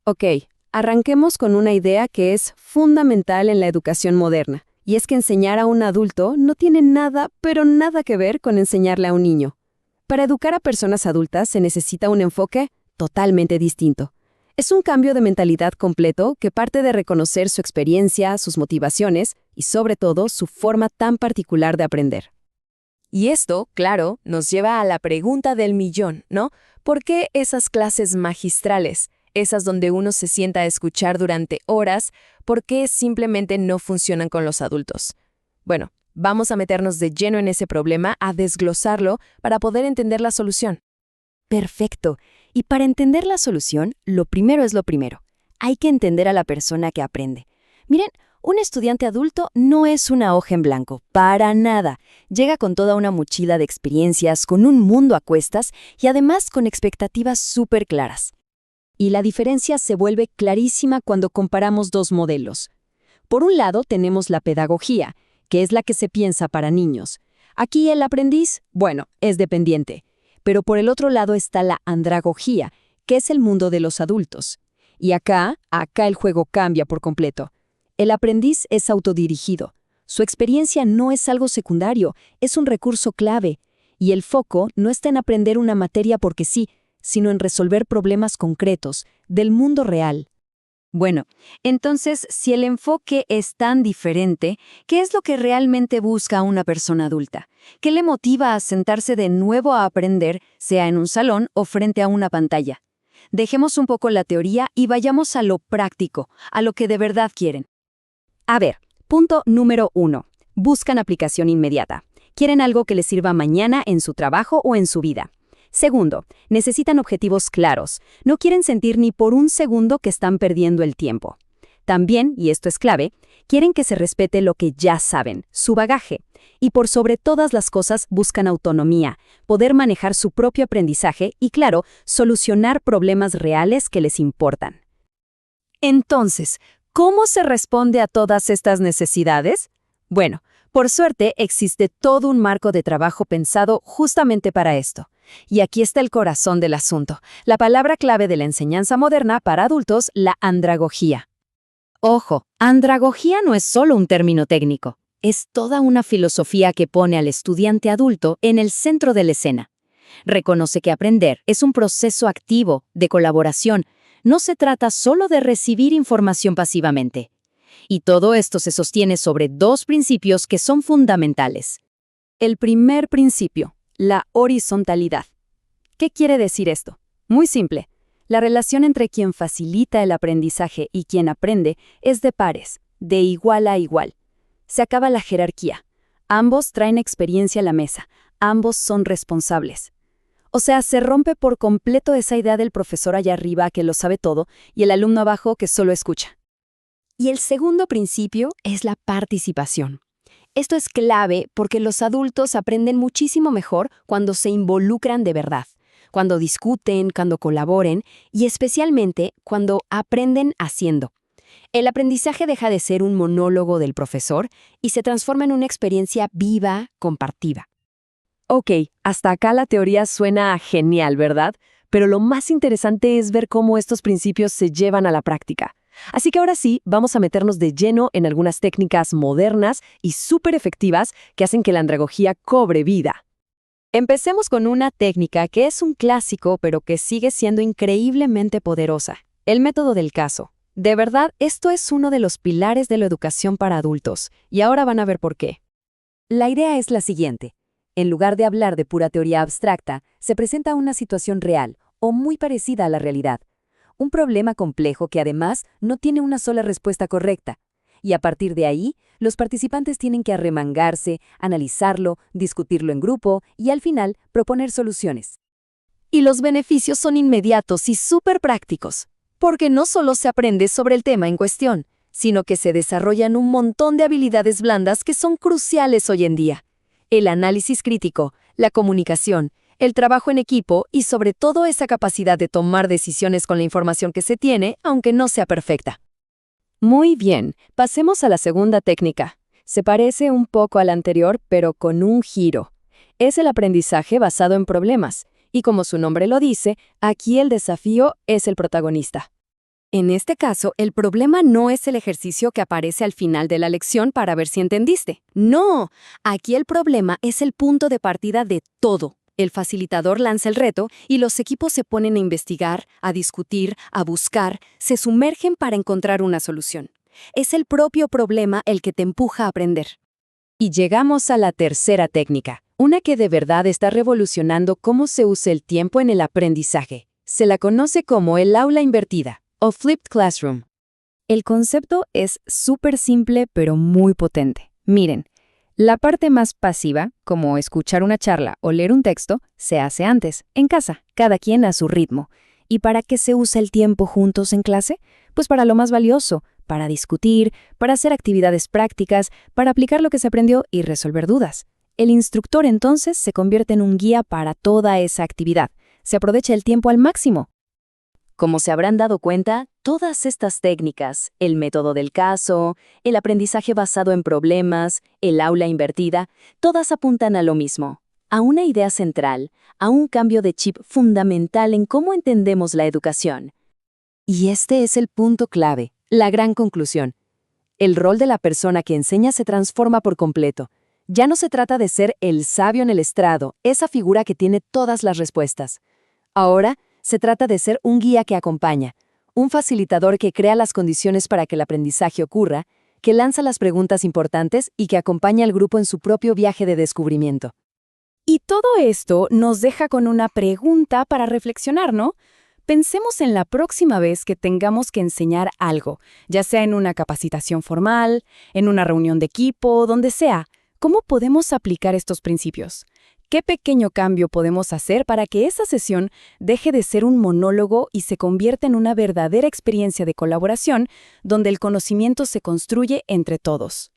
Ok, arranquemos con una idea que es fundamental en la educación moderna, y es que enseñar a un adulto no tiene nada, pero nada que ver con enseñarle a un niño. Para educar a personas adultas se necesita un enfoque totalmente distinto. Es un cambio de mentalidad completo que parte de reconocer su experiencia, sus motivaciones y, sobre todo, su forma tan particular de aprender. Y esto, claro, nos lleva a la pregunta del millón, ¿no? ¿Por qué esas clases magistrales, esas donde uno se sienta a escuchar durante horas, por qué simplemente no funcionan con los adultos? Bueno, vamos a meternos de lleno en ese problema, a desglosarlo para poder entender la solución. Perfecto. Y para entender la solución, lo primero es lo primero. Hay que entender a la persona que aprende. Miren, un estudiante adulto no es una hoja en blanco, para nada. Llega con toda una mochila de experiencias, con un mundo a cuestas y además con expectativas súper claras. Y la diferencia se vuelve clarísima cuando comparamos dos modelos. Por un lado tenemos la pedagogía, que es la que se piensa para niños. Aquí el aprendiz, bueno, es dependiente. Pero por el otro lado está la andragogía, que es el mundo de los adultos. Y acá el juego cambia por completo. El aprendiz es autodirigido. Su experiencia no es algo secundario, es un recurso clave. Y el foco no está en aprender una materia porque sí, sino en resolver problemas concretos, del mundo real. Bueno, entonces, si el enfoque es tan diferente, ¿qué es lo que realmente busca una persona adulta? ¿Qué le motiva a sentarse de nuevo a aprender, sea en un salón o frente a una pantalla? Dejemos un poco la teoría y vayamos a lo práctico, a lo que de verdad quieren. A ver, punto número 1. Buscan aplicación inmediata. Quieren algo que les sirva mañana en su trabajo o en su vida. Segundo, necesitan objetivos claros. No quieren sentir ni por un segundo que están perdiendo el tiempo. También, y esto es clave, quieren que se respete lo que ya saben, su bagaje. Y por sobre todas las cosas buscan autonomía, poder manejar su propio aprendizaje y, claro, solucionar problemas reales que les importan. Entonces, ¿cómo se responde a todas estas necesidades? Bueno, por suerte existe todo un marco de trabajo pensado justamente para esto. Y aquí está el corazón del asunto, la palabra clave de la enseñanza moderna para adultos, la andragogía. Ojo, andragogía no es solo un término técnico, es toda una filosofía que pone al estudiante adulto en el centro de la escena. Reconoce que aprender es un proceso activo, de colaboración, no se trata solo de recibir información pasivamente. Y todo esto se sostiene sobre dos principios que son fundamentales. El primer principio, la horizontalidad. ¿Qué quiere decir esto? Muy simple. La relación entre quien facilita el aprendizaje y quien aprende es de pares, de igual a igual. Se acaba la jerarquía. Ambos traen experiencia a la mesa. Ambos son responsables. O sea, se rompe por completo esa idea del profesor allá arriba que lo sabe todo y el alumno abajo que solo escucha. Y el segundo principio es la participación. Esto es clave porque los adultos aprenden muchísimo mejor cuando se involucran de verdad, cuando discuten, cuando colaboren y especialmente cuando aprenden haciendo. El aprendizaje deja de ser un monólogo del profesor y se transforma en una experiencia viva, compartida. Ok, hasta acá la teoría suena genial, ¿verdad? Pero lo más interesante es ver cómo estos principios se llevan a la práctica. Así que ahora sí, vamos a meternos de lleno en algunas técnicas modernas y súper efectivas que hacen que la andragogía cobre vida. Empecemos con una técnica que es un clásico, pero que sigue siendo increíblemente poderosa: el método del caso. De verdad, esto es uno de los pilares de la educación para adultos, y ahora van a ver por qué. La idea es la siguiente. En lugar de hablar de pura teoría abstracta, se presenta una situación real o muy parecida a la realidad. Un problema complejo que además no tiene una sola respuesta correcta. Y a partir de ahí, los participantes tienen que arremangarse, analizarlo, discutirlo en grupo y al final proponer soluciones. Y los beneficios son inmediatos y súper prácticos, porque no solo se aprende sobre el tema en cuestión, sino que se desarrollan un montón de habilidades blandas que son cruciales hoy en día. El análisis crítico, la comunicación, el trabajo en equipo y sobre todo esa capacidad de tomar decisiones con la información que se tiene, aunque no sea perfecta. Muy bien, pasemos a la segunda técnica. Se parece un poco a la anterior, pero con un giro. Es el aprendizaje basado en problemas, y como su nombre lo dice, aquí el desafío es el protagonista. En este caso, el problema no es el ejercicio que aparece al final de la lección para ver si entendiste. No, aquí el problema es el punto de partida de todo. El facilitador lanza el reto y los equipos se ponen a investigar, a discutir, a buscar, se sumergen para encontrar una solución. Es el propio problema el que te empuja a aprender. Y llegamos a la tercera técnica, una que de verdad está revolucionando cómo se usa el tiempo en el aprendizaje. Se la conoce como el aula invertida o flipped classroom. El concepto es súper simple pero muy potente. Miren, la parte más pasiva, como escuchar una charla o leer un texto, se hace antes, en casa, cada quien a su ritmo. ¿Y para qué se usa el tiempo juntos en clase? Pues para lo más valioso, para discutir, para hacer actividades prácticas, para aplicar lo que se aprendió y resolver dudas. El instructor entonces se convierte en un guía para toda esa actividad. Se aprovecha el tiempo al máximo. Como se habrán dado cuenta, todas estas técnicas, el método del caso, el aprendizaje basado en problemas, el aula invertida, todas apuntan a lo mismo, a una idea central, a un cambio de chip fundamental en cómo entendemos la educación. Y este es el punto clave, la gran conclusión. El rol de la persona que enseña se transforma por completo. Ya no se trata de ser el sabio en el estrado, esa figura que tiene todas las respuestas. Ahora, se trata de ser un guía que acompaña, un facilitador que crea las condiciones para que el aprendizaje ocurra, que lanza las preguntas importantes y que acompaña al grupo en su propio viaje de descubrimiento. Y todo esto nos deja con una pregunta para reflexionar, ¿no? Pensemos en la próxima vez que tengamos que enseñar algo, ya sea en una capacitación formal, en una reunión de equipo, donde sea. ¿Cómo podemos aplicar estos principios? ¿Qué pequeño cambio podemos hacer para que esa sesión deje de ser un monólogo y se convierta en una verdadera experiencia de colaboración donde el conocimiento se construye entre todos?